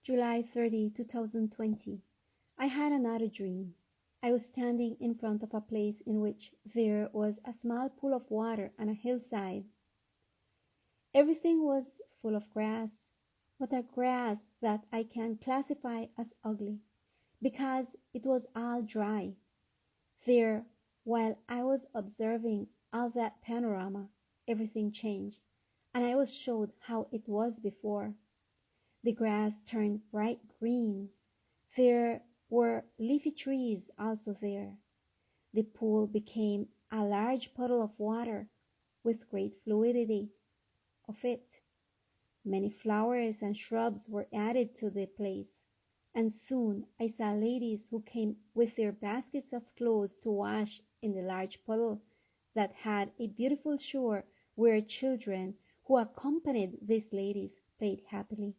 July 30, 2020. I had another dream. I was standing in front of a place in which there was a small pool of water on a hillside. Everything was full of grass, but a grass that I can classify as ugly because it was all dry. There, while I was observing all that panorama, everything changed, and I was showed how it was before. The grass turned bright green. There were leafy trees also there. The pool became a large puddle of water with great fluidity of it. Many flowers and shrubs were added to the place, and soon I saw ladies who came with their baskets of clothes to wash in the large puddle that had a beautiful shore where children who accompanied these ladies played happily.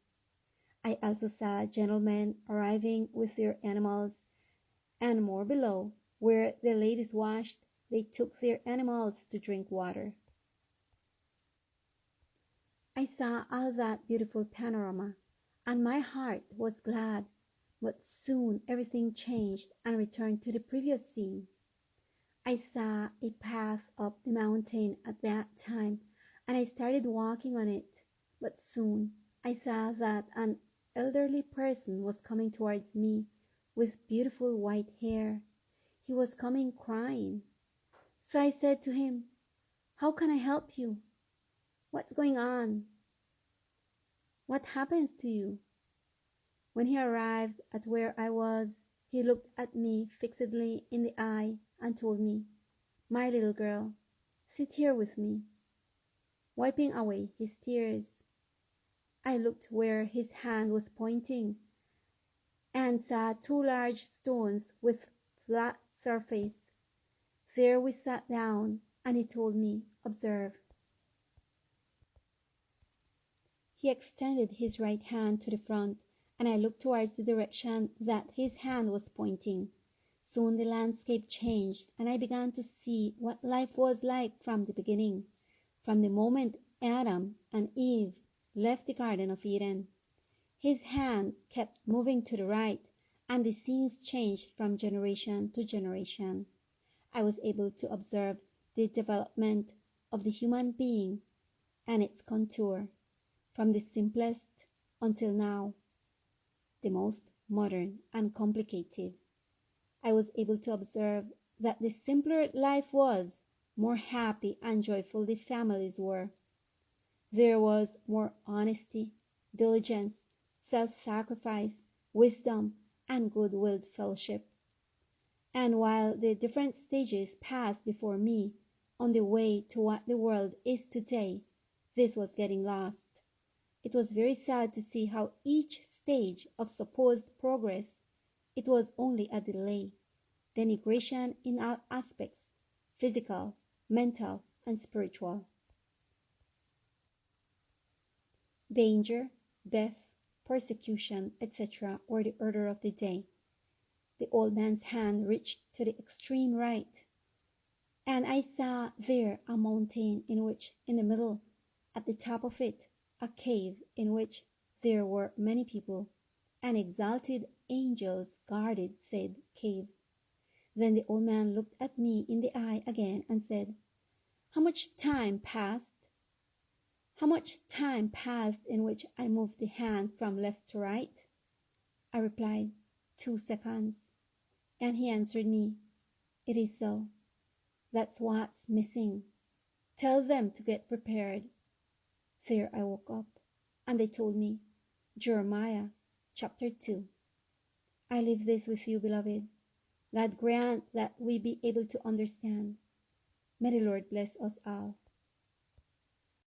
I also saw gentlemen arriving with their animals, and more below, where the ladies washed, they took their animals to drink water. I saw all that beautiful panorama, and my heart was glad, but soon everything changed and returned to the previous scene. I saw a path up the mountain at that time, and I started walking on it, but soon I saw that an elderly person was coming towards me with beautiful white hair. He was coming crying. So I said to him, "How can I help you? What's going on? What happens to you?" When he arrived at where I was, he looked at me fixedly in the eye and told me, "My little girl, sit here with me," wiping away his tears. I looked where his hand was pointing and saw two large stones with flat surface. There we sat down, and he told me, "Observe." He extended his right hand to the front, and I looked towards the direction that his hand was pointing. Soon the landscape changed, and I began to see what life was like from the beginning, from the moment Adam and Eve left the Garden of Eden. His hand kept moving to the right, and the scenes changed from generation to generation. I was able to observe the development of the human being and its contour, from the simplest until now, the most modern and complicated. I was able to observe that the simpler life was, more happy and joyful the families were. There was more honesty, diligence, self-sacrifice, wisdom, and good-willed fellowship. And while the different stages passed before me on the way to what the world is today, this was getting lost. It was very sad to see how each stage of supposed progress, it was only a delay, denigration in all aspects, physical, mental, and spiritual. Danger, death, persecution, etc. were the order of the day. The old man's hand reached to the extreme right, and I saw there a mountain in which, in the middle, at the top of it, a cave in which there were many people, and exalted angels guarded said cave. Then the old man looked at me in the eye again and said, "How much time passed? How much time passed in which I moved the hand from left to right?" I replied, 2 seconds. And he answered me, "It is so. That's what's missing. Tell them to get prepared." There I woke up, and they told me, Jeremiah chapter 2. I leave this with you, beloved. God grant that we be able to understand. May the Lord bless us all.